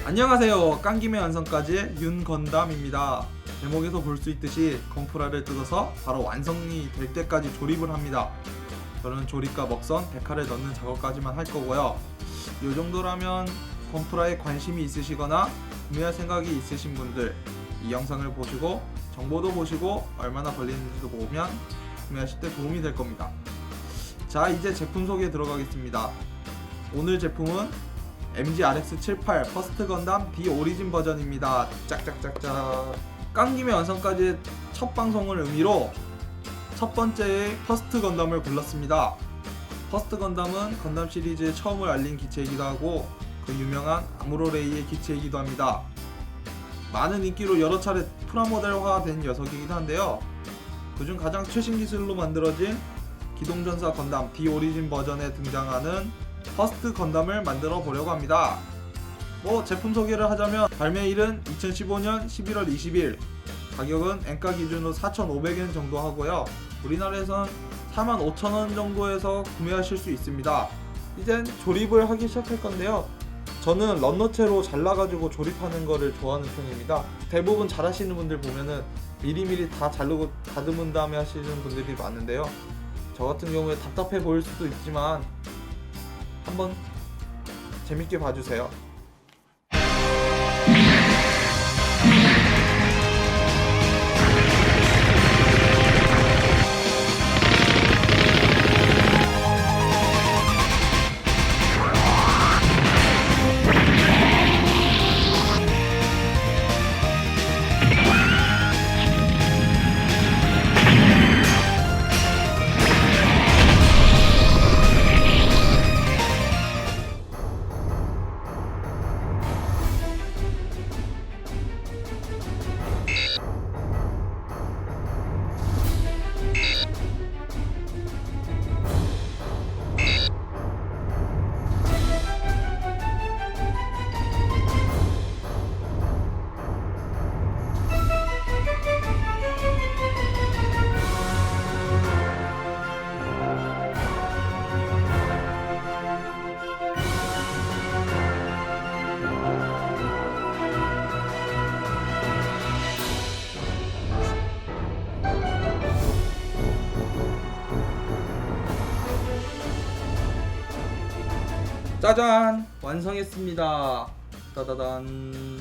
안녕하세요. 깡김의 완성까지 윤건담입니다. 제목에서 볼 수 있듯이 건프라를 뜯어서 바로 완성이 될 때까지 조립을 합니다. 저는 조립과 먹선, 데카를 넣는 작업까지만 할 거고요. 이 정도라면 건프라에 관심이 있으시거나 구매할 생각이 있으신 분들 이 영상을 보시고 정보도 보시고 얼마나 걸리는지도 보면 구매하실 때 도움이 될 겁니다. 자, 이제 제품 소개에 들어가겠습니다. 오늘 제품은 MG-RX78 퍼스트 건담 D 오리진 버전입니다. 짝짝짝짝. 깡김의 완성까지 첫 방송을 의미로 첫 번째의 퍼스트 건담을 골랐습니다. 퍼스트 건담은 건담 시리즈에 처음을 알린 기체이기도 하고 그 유명한 아무로레이의 기체이기도 합니다. 많은 인기로 여러 차례 프라모델화된 녀석이기도 한데요. 그중 가장 최신 기술로 만들어진 기동전사 건담 D 오리진 버전에 등장하는 퍼스트 건담을 만들어 보려고 합니다. 제품 소개를 하자면 발매일은 2015년 11월 20일, 가격은 엔가 기준으로 4,500엔 정도 하고요. 우리나라에선 45,000원 정도에서 구매하실 수 있습니다. 이젠 조립을 하기 시작할 건데요. 저는 런너체로 잘라가지고 조립하는 거를 좋아하는 편입니다. 대부분 잘하시는 분들 보면은 미리미리 다 자르고 다듬은 다음에 하시는 분들이 많은데요. 저 같은 경우에 답답해 보일 수도 있지만 한번 재밌게 봐주세요. 짜잔! 완성했습니다. 따다단.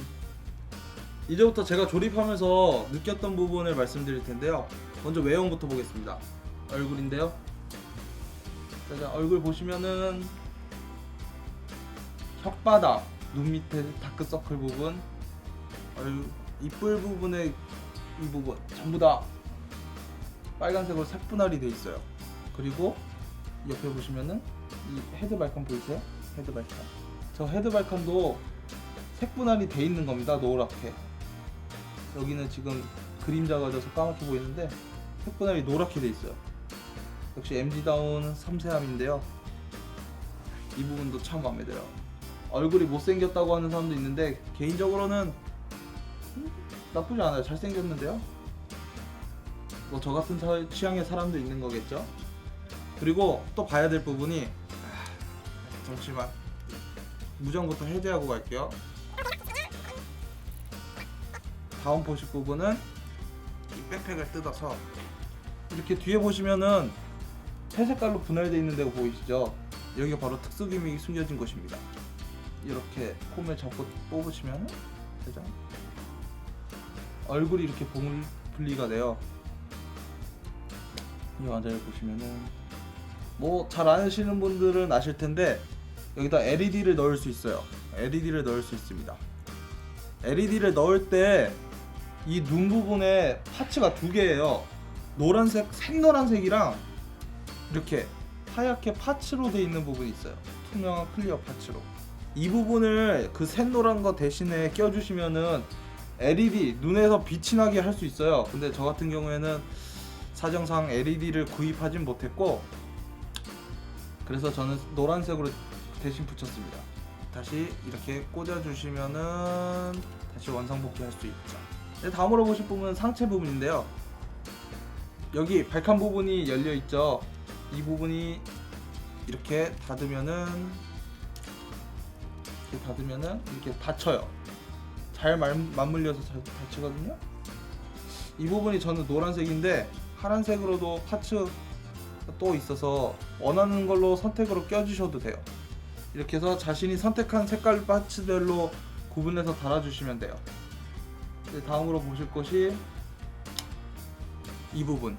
이제부터 제가 조립하면서 느꼈던 부분을 말씀드릴 텐데요. 먼저 외형부터 보겠습니다. 얼굴인데요. 짜잔, 얼굴 보시면은 혓바닥, 눈 밑에 다크서클 부분, 이뿔 부분의 이 부분 전부 다 빨간색으로 색분할이 돼 있어요. 그리고 옆에 보시면은 이 헤드 발칸 보이세요? 헤드 발칸. 저 헤드 발칸도 색분할이 돼 있는 겁니다. 노랗게. 여기는 지금 그림자가 져서 까맣게 보이는데 색분할이 노랗게 돼 있어요. 역시 MG다운 섬세함인데요. 이 부분도 참 마음에 들어요. 얼굴이 못생겼다고 하는 사람도 있는데 개인적으로는 나쁘지 않아요. 잘생겼는데요. 저 같은 취향의 사람도 있는 거겠죠. 그리고 또 봐야 될 부분이 잠시만, 무정부터 해제하고 갈게요. 다음 보실 부분은 이 백팩을 뜯어서 이렇게 뒤에 보시면은 세 색깔로 분할되어 있는 데가 보이시죠? 여기가 바로 특수 기믹이 숨겨진 곳입니다. 이렇게 폼을 잡고 뽑으시면 짜잔, 얼굴이 이렇게 분리가 돼요. 이 완자를 보시면은 잘 아시는 분들은 아실 텐데 여기다 LED를 넣을 수 있어요. LED를 넣을 수 있습니다. LED를 넣을 때 이 눈 부분에 파츠가 두 개예요. 노란색, 색노란색이랑 이렇게 하얗게 파츠로 되어 있는 부분이 있어요. 투명한 클리어 파츠로. 이 부분을 그 샛노란 거 대신에 껴주시면은 LED, 눈에서 빛이 나게 할 수 있어요. 근데 저 같은 경우에는 사정상 LED를 구입하진 못했고, 그래서 저는 노란색으로 대신 붙였습니다. 다시 이렇게 꽂아주시면은 다시 원상복귀 할 수 있죠. 다음으로 보실 부분은 상체 부분인데요. 여기 발칸 부분이 열려 있죠. 이 부분이 이렇게 닫으면은 이렇게 닫으면은 이렇게 닫혀요. 잘 맞물려서 잘 닫히거든요. 이 부분이 저는 노란색인데 파란색으로도 파츠가 또 있어서 원하는 걸로 선택으로 껴주셔도 돼요. 이렇게 해서 자신이 선택한 색깔 파츠별로 구분해서 달아주시면 돼요. 이제 다음으로 보실 것이 이 부분.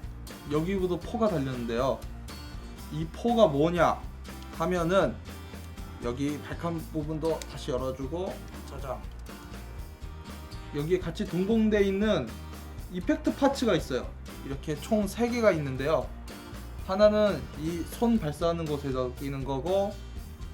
여기부터 포가 달렸는데요. 이 포가 뭐냐 하면은 여기 발칸 부분도 다시 열어주고 짜잔. 여기에 같이 동봉되어 있는 이펙트 파츠가 있어요. 이렇게 총 3개가 있는데요. 하나는 이 손 발사하는 곳에서 끼는 거고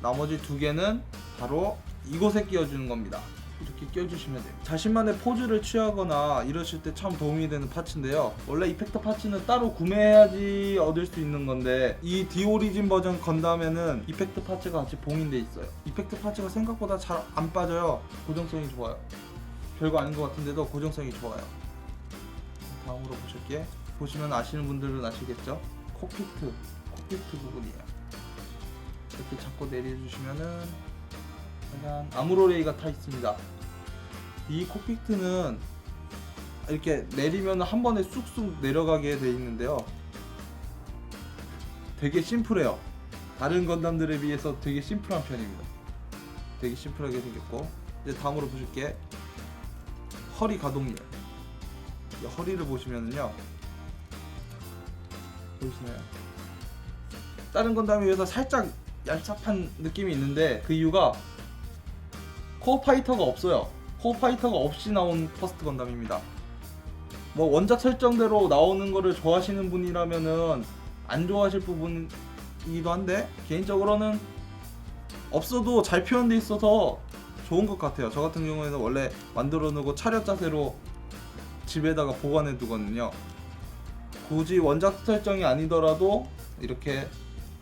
나머지 2개는 바로 이곳에 끼워주는 겁니다. 이렇게 끼워주시면 돼요. 자신만의 포즈를 취하거나 이러실 때 참 도움이 되는 파츠인데요. 원래 이펙트 파츠는 따로 구매해야지 얻을 수 있는 건데 이 디오리진 버전 건담에는 이펙트 파츠가 같이 봉인돼 있어요. 이펙트 파츠가 생각보다 잘 안 빠져요. 고정성이 좋아요. 별거 아닌 것 같은데도 고정성이 좋아요. 다음으로 보실게. 보시면 아시는 분들은 아시겠죠? 콕피트 부분이에요. 이렇게 잡고 내려주시면은 약간 아무로레이가 타 있습니다. 이 콕피트는 이렇게 내리면 한 번에 쑥쑥 내려가게 돼 있는데요. 되게 심플해요. 다른 건담들에 비해서 되게 심플한 편입니다. 되게 심플하게 생겼고 이제 다음으로 보실게. 허리 가동률. 허리를 보시면은요. 보이시나요? 다른 건담에 비해서 살짝 얄sap한 느낌이 있는데 그 이유가 코어 파이터가 없어요. 코어 파이터가 없이 나온 퍼스트 건담입니다. 뭐 원작 설정대로 나오는 거를 좋아하시는 분이라면은 안 좋아하실 부분이기도 한데 개인적으로는 없어도 잘 표현돼 있어서 좋은 것 같아요. 저 같은 경우에는 원래 만들어 놓고 차렷 자세로 집에다가 보관해 두거든요. 굳이 원작 설정이 아니더라도 이렇게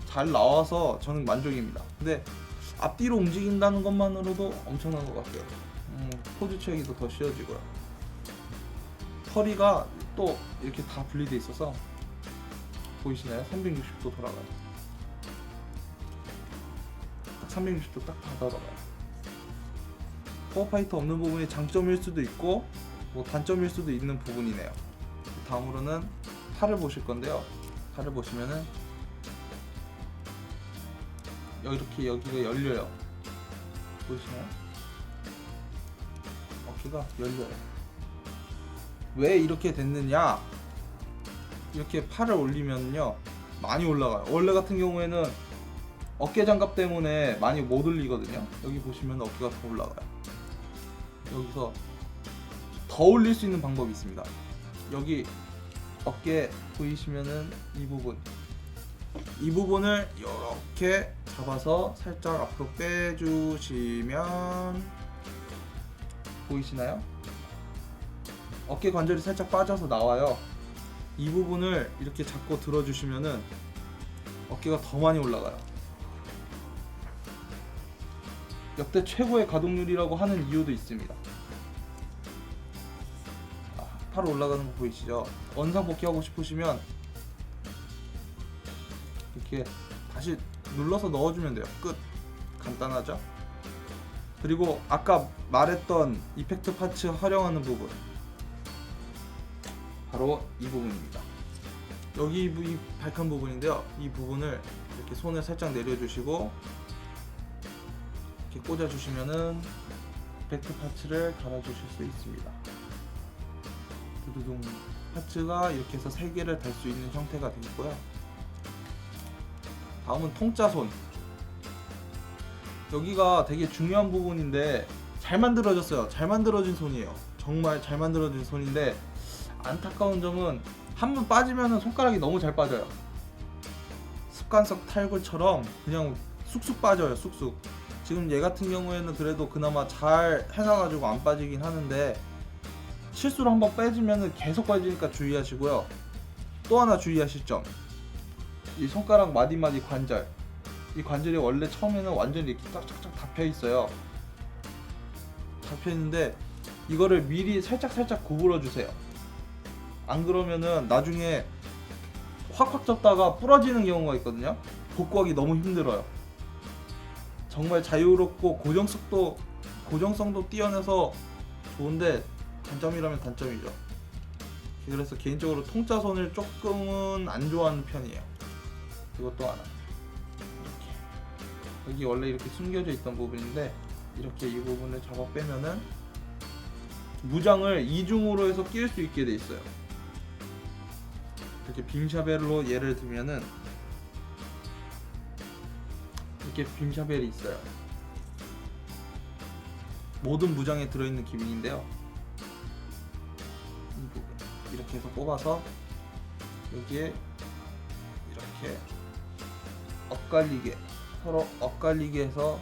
잘 나와서 저는 만족입니다. 근데 앞뒤로 움직인다는 것만으로도 엄청난 것 같아요. 포즈 취하기도 더 쉬워지고요. 허리가 또 이렇게 다 분리돼 있어서 보이시나요? 360도 돌아가요. 360도 딱 다 돌아가요. 코어파이터 없는 부분이 장점일 수도 있고 뭐 단점일 수도 있는 부분이네요. 다음으로는 팔을 보실 건데요. 팔을 보시면은 이렇게 여기가 열려요. 보이시나요? 어깨가 열려요. 왜 이렇게 됐느냐? 이렇게 팔을 올리면요 많이 올라가요. 원래 같은 경우에는 어깨 장갑 때문에 많이 못 올리거든요. 여기 보시면 어깨가 더 올라가요. 여기서 더 올릴 수 있는 방법이 있습니다. 여기 어깨 보이시면은 이 부분을 이렇게 잡아서 살짝 앞으로 빼주시면 보이시나요? 어깨 관절이 살짝 빠져서 나와요. 이 부분을 이렇게 잡고 들어주시면은 어깨가 더 많이 올라가요. 역대 최고의 가동률이라고 하는 이유도 있습니다. 팔 올라가는 거 보이시죠? 원상 복귀하고 싶으시면 이렇게 다시 눌러서 넣어주면 돼요. 끝. 간단하죠? 그리고 아까 말했던 이펙트 파츠 활용하는 부분 바로 이 부분입니다. 여기 이 발칸 부분인데요. 이 부분을 이렇게 손을 살짝 내려주시고 이렇게 꽂아주시면은 이펙트 파츠를 달아주실 수 있습니다. 두두둥 파츠가 이렇게 해서 3개를 달 수 있는 형태가 되어 있고요. 다음은 통짜손. 여기가 되게 중요한 부분인데 잘 만들어졌어요. 잘 만들어진 손이에요. 정말 잘 만들어진 손인데 안타까운 점은 한 번 빠지면 손가락이 너무 잘 빠져요. 습관성 탈골처럼 그냥 쑥쑥 빠져요. 쑥쑥. 지금 얘 같은 경우에는 그래도 그나마 잘 해놔가지고 안 빠지긴 하는데 실수로 한번 빼주면 계속 빠지니까 주의하시고요. 또 하나 주의하실 점, 이 손가락 마디마디 관절, 이 관절이 원래 처음에는 완전히 이렇게 쫙쫙쫙 닫혀 있어요. 닫혀 있는데 이거를 미리 살짝 구부러 주세요. 안 그러면은 나중에 확확 접다가 부러지는 경우가 있거든요. 복구하기 너무 힘들어요. 정말 자유롭고 고정성도 뛰어나서 좋은데 단점이라면 단점이죠. 그래서 개인적으로 통짜손을 조금은 안 좋아하는 편이에요. 이것도 하나. 이렇게. 여기 원래 이렇게 숨겨져 있던 부분인데 이렇게 이 부분을 잡아 빼면은 무장을 이중으로 해서 끼울 수 있게 돼 있어요. 이렇게 빔샤벨로 예를 들면은 이렇게 빔샤벨이 있어요. 모든 무장에 들어있는 기믹인데요. 이 부분 이렇게 해서 뽑아서 여기에 이렇게 엇갈리게 서로 엇갈리게 해서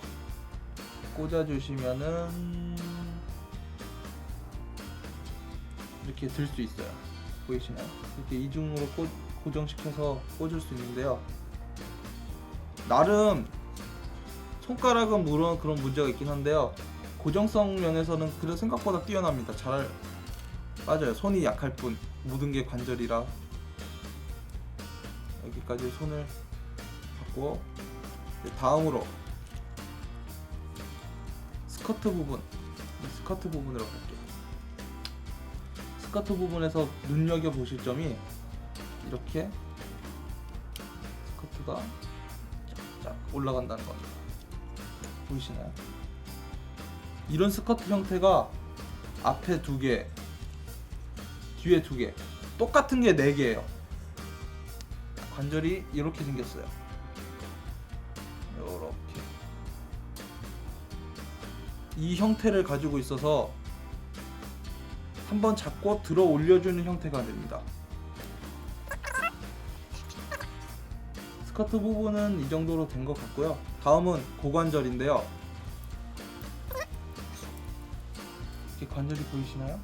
꽂아주시면은 이렇게 들 수 있어요. 보이시나요? 이렇게 이중으로 고정시켜서 꽂을 수 있는데요. 나름 손가락은 물론 그런 문제가 있긴 한데요. 고정성 면에서는 그래도 생각보다 뛰어납니다. 잘 빠져요. 손이 약할 뿐 묻은 게 관절이라. 여기까지 손을 잡고 다음으로 스커트 부분, 스커트 부분으로 갈게요. 스커트 부분에서 눈여겨보실 점이 이렇게 스커트가 쫙쫙 올라간다는 겁니다. 보이시나요? 이런 스커트 형태가 앞에 2개, 뒤에 2개, 똑같은 게 4개예요. 관절이 이렇게 생겼어요. 이렇게 이 형태를 가지고 있어서 한번 잡고 들어 올려주는 형태가 됩니다. 스커트 부분은 이 정도로 된 것 같고요. 다음은 고관절인데요. 이렇게 관절이 보이시나요?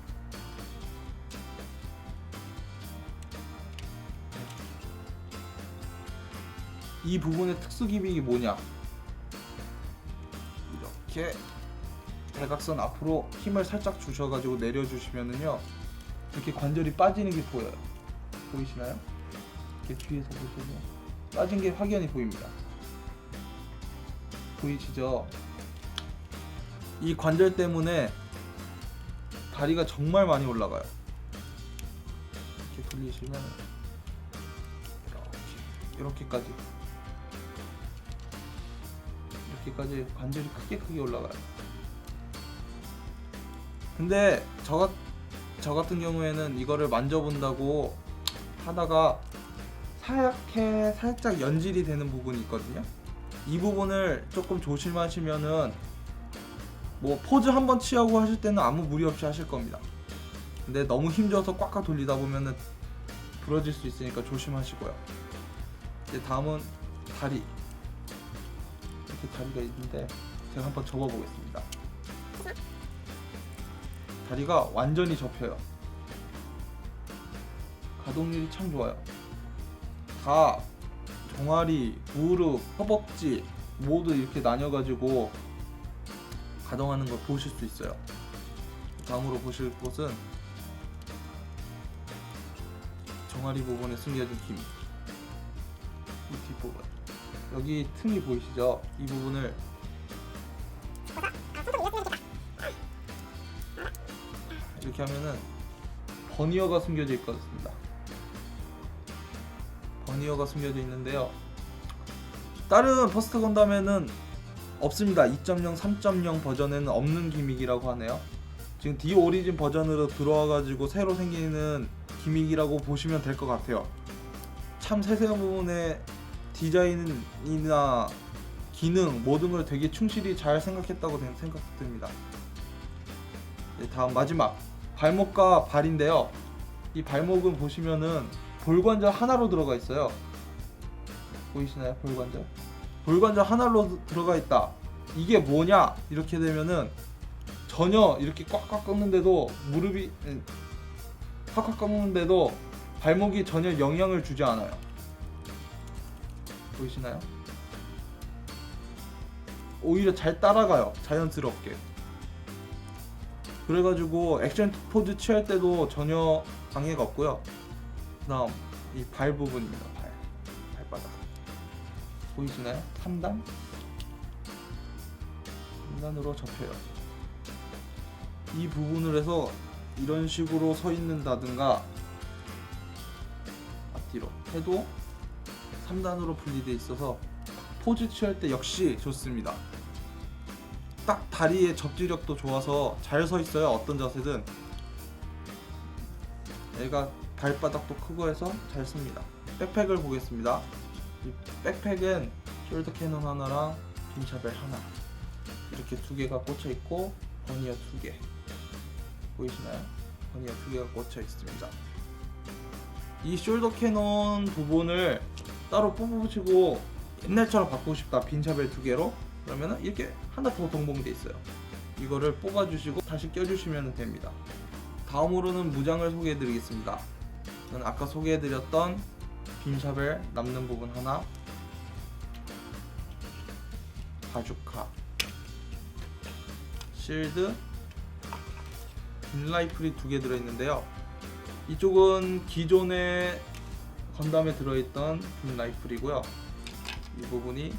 이 부분의 특수 기믹이 뭐냐? 이렇게 대각선 앞으로 힘을 살짝 주셔가지고 내려주시면은요, 이렇게 관절이 빠지는 게 보여요. 보이시나요? 이렇게 뒤에서 보시면 빠진 게 확연히 보입니다. 보이시죠? 이 관절 때문에 다리가 정말 많이 올라가요. 이렇게 돌리시면 이렇게까지 관절이 크게 올라가요. 근데 저 같은 경우에는 이거를 만져본다고 하다가 살짝 연질이 되는 부분이 있거든요. 이 부분을 조금 조심하시면은 뭐 포즈 한번 취하고 하실 때는 아무 무리 없이 하실 겁니다. 근데 너무 힘줘서 꽉꽉 돌리다 보면은 부러질 수 있으니까 조심하시고요. 이제 다음은 다리. 이렇게 다리가 있는데 제가 한번 접어보겠습니다. 다리가 완전히 접혀요. 가동률이 참 좋아요. 다 종아리, 무릎, 허벅지 모두 이렇게 나뉘어가지고 가동하는 걸 보실 수 있어요. 다음으로 보실 곳은 종아리 부분에 숨겨진 기믹. 이 뒷부분. 여기 틈이 보이시죠? 이 부분을 이렇게 하면은 버니어가 숨겨져 있습니다. 버니어가 숨겨져 있는데요. 다른 퍼스트 건담에는 없습니다. 2.0, 3.0 버전에는 없는 기믹이라고 하네요. 지금 D 오리진 버전으로 들어와가지고 새로 생기는 기믹이라고 보시면 될 것 같아요. 참 세세한 부분에 디자인이나 기능 모든 걸 되게 충실히 잘 생각했다고 생각됩니다. 다음 마지막 발목과 발인데요. 이 발목은 보시면은 볼관절 하나로 들어가 있어요. 보이시나요? 볼관절 하나로 들어가 있다. 이게 뭐냐? 이렇게 되면은 전혀 이렇게 꽉꽉 꺾는데도 무릎이 꽉꽉 꺾는데도 발목이 전혀 영향을 주지 않아요. 보이시나요? 오히려 잘 따라가요. 자연스럽게. 그래가지고 액션 포즈 취할 때도 전혀 방해가 없고요. 그 다음 이 발 부분입니다. 발바닥 보이시나요? 3단 3단으로 접혀요. 이 부분을 해서 이런 식으로 서 있는다든가 앞뒤로 해도 3단으로 분리되어 있어서 포즈 취할 때 역시 좋습니다. 딱 다리의 접지력도 좋아서 잘 서 있어요. 어떤 자세든. 얘가 발바닥도 크고 해서 잘 씁니다. 백팩을 보겠습니다. 이 백팩은 숄더 캐논 하나랑 빈차벨 하나 이렇게 두 개가 꽂혀 있고 버니어 두 개 보이시나요? 버니어 두 개가 꽂혀 있습니다. 이 숄더 캐논 부분을 따로 뽑으시고 옛날처럼 바꾸고 싶다, 빈차벨 두 개로, 그러면은 이렇게 하나 더 동봉돼 있어요. 이거를 뽑아주시고 다시 껴주시면 됩니다. 다음으로는 무장을 소개해드리겠습니다. 저는 아까 소개해드렸던 빈샤벨 남는 부분 하나, 바주카, 실드, 빈라이플이 두 개 들어있는데요. 이쪽은 기존의 건담에 들어있던 빈라이플이고요. 이 부분이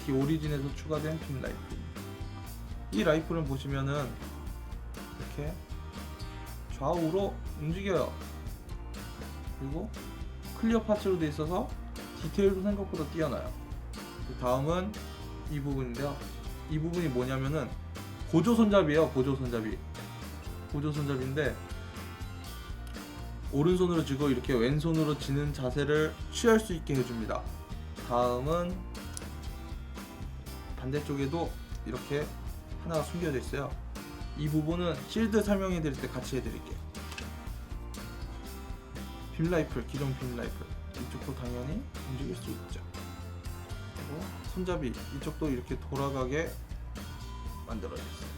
디오리진에서 추가된 빈라이플입니다. 이 라이플은 보시면은 이렇게 좌우로 움직여요. 그리고 클리어 파츠로 되어 있어서 디테일도 생각보다 뛰어나요. 다음은 이 부분인데요. 이 부분이 뭐냐면은 보조 손잡이에요. 보조 손잡이. 보조 손잡이인데 오른손으로 쥐고 이렇게 왼손으로 쥐는 자세를 취할 수 있게 해줍니다. 다음은 반대쪽에도 이렇게 하나가 숨겨져 있어요. 이 부분은 실드 설명해 드릴 때 같이 해드릴게요. 빔라이플, 기존 빔라이플 이쪽도 당연히 움직일 수 있죠. 그리고 손잡이 이쪽도 이렇게 돌아가게 만들어졌어요.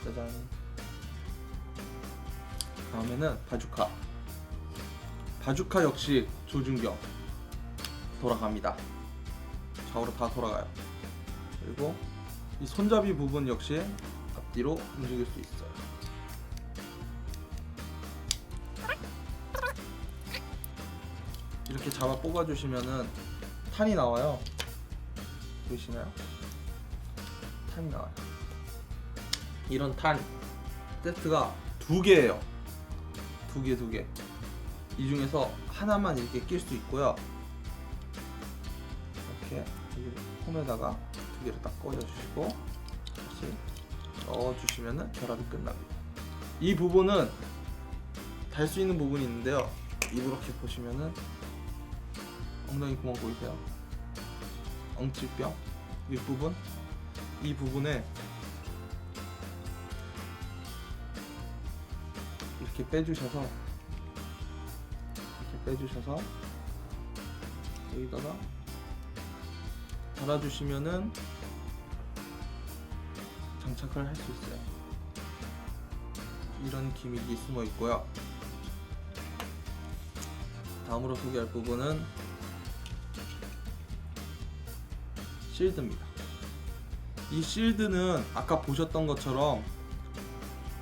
짜잔. 다음에는 바주카. 바주카 역시 조준경 돌아갑니다. 좌우로 다 돌아가요. 그리고 이 손잡이 부분 역시 앞뒤로 움직일 수 있어요. 이렇게 잡아 뽑아주시면은 탄이 나와요. 보이시나요? 탄이 나와요. 이런 탄 세트가 두 개예요. 두 개. 이 중에서 하나만 이렇게 낄 수 있고요. 이렇게 홈에다가 두 개를 딱 꽂아주시고 다시 넣어주시면은 결합이 끝납니다. 이 부분은 달 수 있는 부분이 있는데요. 이렇게 보시면은 엉덩이 구멍 보이세요? 엉치뼈 윗부분, 이 부분에 이렇게 빼주셔서 여기다가 달아주시면은 장착을 할 수 있어요. 이런 기믹이 숨어 있고요. 다음으로 소개할 부분은 실드입니다. 이 실드는 아까 보셨던 것처럼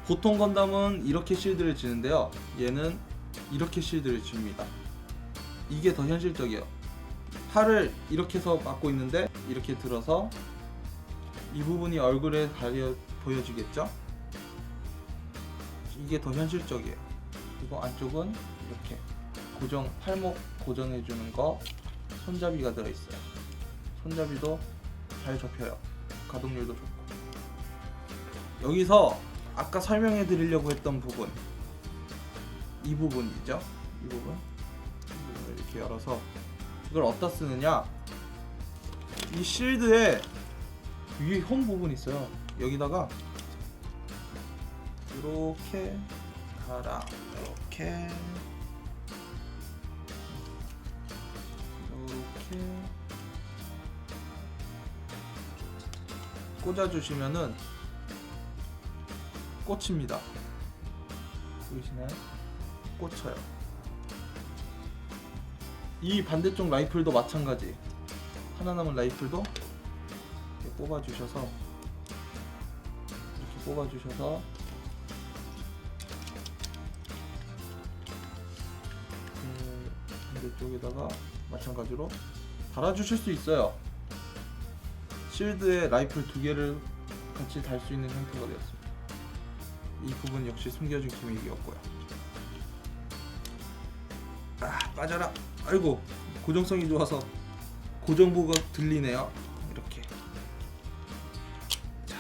보통 건담은 이렇게 실드를 지는데요. 얘는 이렇게 실드를 줍니다. 이게 더 현실적이에요. 팔을 이렇게 해서 막고 있는데 이렇게 들어서 이 부분이 얼굴에 달려 보여지겠죠? 이게 더 현실적이에요. 그리고 안쪽은 이렇게 팔목 고정해주는 거 손잡이가 들어있어요. 손잡이도 잘 접혀요. 가동률도 좋고. 여기서 아까 설명해 드리려고 했던 부분, 이 부분이죠. 이 부분을 이렇게 열어서 이걸 어디다 쓰느냐, 이 실드에 위에 홈 부분 있어요. 여기다가 이렇게 갈아, 이렇게 꽂아주시면은 꽂힙니다. 보이시나요? 꽂혀요. 이 반대쪽 라이플도 마찬가지. 하나 남은 라이플도 이렇게 뽑아주셔서 반대쪽에다가 마찬가지로 달아주실 수 있어요. 실드에 라이플 2개를 같이 달 수 있는 형태가 되었습니다. 이 부분 역시 숨겨진 기믹이었고요. 빠져라. 아이고, 고정성이 좋아서 고정부가 들리네요. 이렇게. 자,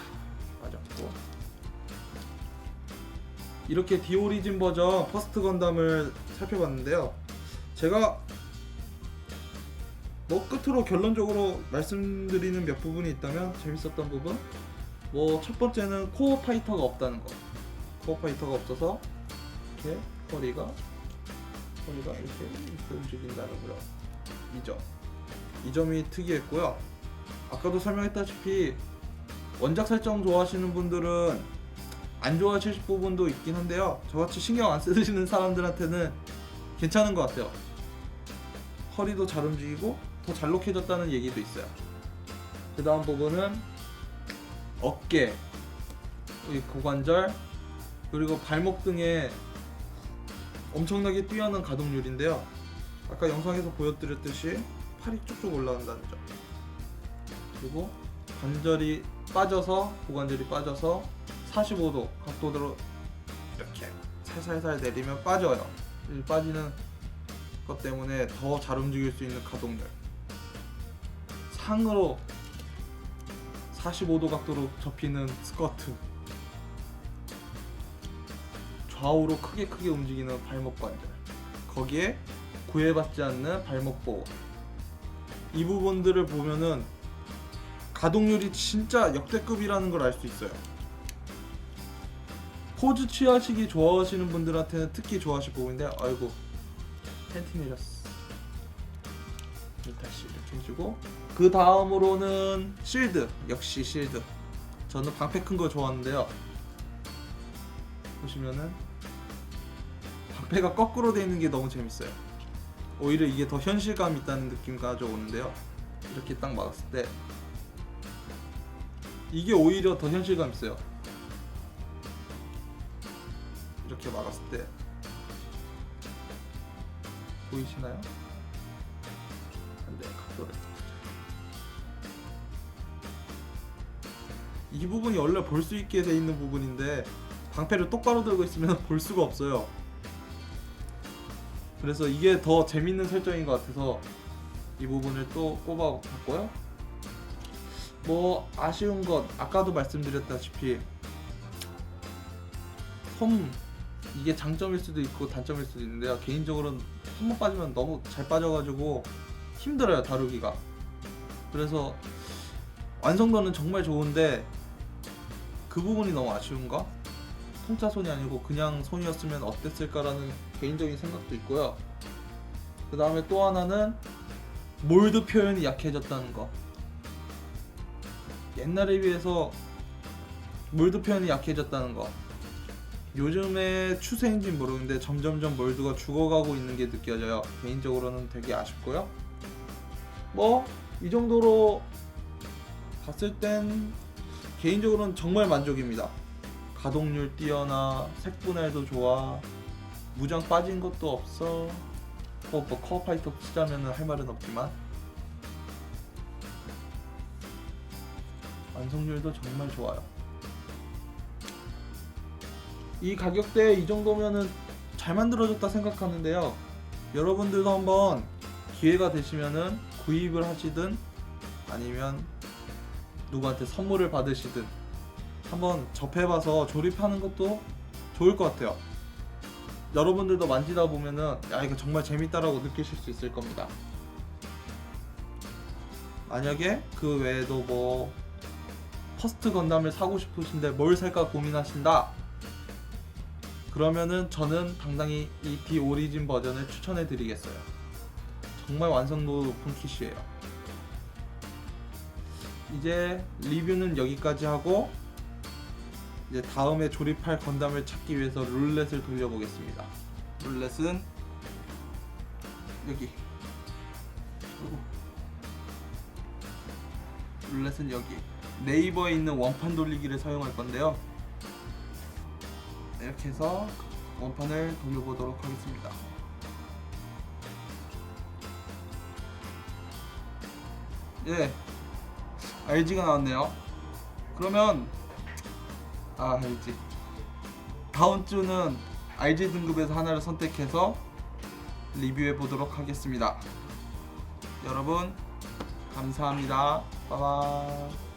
빠졌고. 이렇게 디오리진 버전 퍼스트 건담을 살펴봤는데요. 제가 끝으로 결론적으로 말씀드리는 몇 부분이 있다면 재밌었던 부분, 첫 번째는 코어 파이터가 없다는 거. 코어 파이터가 없어서 이렇게 허리가 이렇게 움직인다는 거. 이 점이 특이했고요. 아까도 설명했다시피 원작 설정 좋아하시는 분들은 안 좋아하실 부분도 있긴 한데요. 저같이 신경 안 쓰시는 사람들한테는 괜찮은 것 같아요. 허리도 잘 움직이고 더 잘록해졌다는 얘기도 있어요. 그 다음 부분은 어깨, 고관절, 그리고 발목 등에 엄청나게 뛰어난 가동률인데요. 아까 영상에서 보여드렸듯이 팔이 쭉쭉 올라간다는 점. 그리고 관절이 빠져서, 고관절이 빠져서 45도 각도로 이렇게 살살살 내리면 빠져요. 이 빠지는 것 때문에 더 잘 움직일 수 있는 가동률. 상으로 45도 각도로 접히는 스커트. 좌우로 크게 움직이는 발목 관절. 거기에 구애받지 않는 발목 보호. 이 부분들을 보면은 가동률이 진짜 역대급이라는 걸 알 수 있어요. 포즈 취하시기 좋아하시는 분들한테는 특히 좋아하실 부분인데, 아이고 팬티 내렸어. 다시 이렇게 해주고, 그 다음으로는 실드. 역시 실드. 저는 방패 큰 거 좋아하는데요. 보시면은 방패가 거꾸로 되어 있는 게 너무 재밌어요. 오히려 이게 더 현실감 있다는 느낌 가져오는데요. 이렇게 딱 막았을 때 이게 오히려 더 현실감 있어요. 이렇게 막았을 때 보이시나요? 안돼, 각도를. 이 부분이 원래 볼 수 있게 돼 있는 부분인데 방패를 똑바로 들고 있으면 볼 수가 없어요. 그래서 이게 더 재밌는 설정인 것 같아서 이 부분을 또 꼽아봤고요. 아쉬운 것, 아까도 말씀드렸다시피 솜, 이게 장점일 수도 있고 단점일 수도 있는데요. 개인적으로는 한 번 빠지면 너무 잘 빠져가지고 힘들어요, 다루기가. 그래서 완성도는 정말 좋은데 그 부분이 너무 아쉬운가? 통짜 손이 아니고 그냥 손이었으면 어땠을까라는 개인적인 생각도 있고요. 그 다음에 또 하나는 몰드 표현이 약해졌다는 거. 옛날에 비해서 몰드 표현이 약해졌다는 거. 요즘의 추세인지는 모르는데 점점점 몰드가 죽어가고 있는 게 느껴져요. 개인적으로는 되게 아쉽고요. 이 정도로 봤을 땐 개인적으로는 정말 만족입니다. 가동률 뛰어나, 색분할도 좋아, 무장 빠진 것도 없어. 커어 파이터 치자면 할 말은 없지만 완성률도 정말 좋아요. 이 가격대에 이 정도면은 잘 만들어졌다 생각하는데요. 여러분들도 한번 기회가 되시면은 구입을 하시든 아니면 누구한테 선물을 받으시든 한번 접해봐서 조립하는 것도 좋을 것 같아요. 여러분들도 만지다 보면은 야, 이거 정말 재밌다라고 느끼실 수 있을 겁니다. 만약에 그 외에도 퍼스트 건담을 사고 싶으신데 뭘 살까 고민하신다, 그러면은 저는 당당히 이 디오리진 버전을 추천해 드리겠어요. 정말 완성도 높은 킷이에요. 이제 리뷰는 여기까지 하고 이제 다음에 조립할 건담을 찾기 위해서 룰렛을 돌려보겠습니다. 룰렛은 여기, 룰렛은 여기 네이버에 있는 원판 돌리기를 사용할 건데요. 이렇게 해서 원판을 돌려보도록 하겠습니다. 예, RG가 나왔네요. 그러면 RG 다음 주는 RG 등급에서 하나를 선택해서 리뷰해 보도록 하겠습니다. 여러분 감사합니다. 빠바.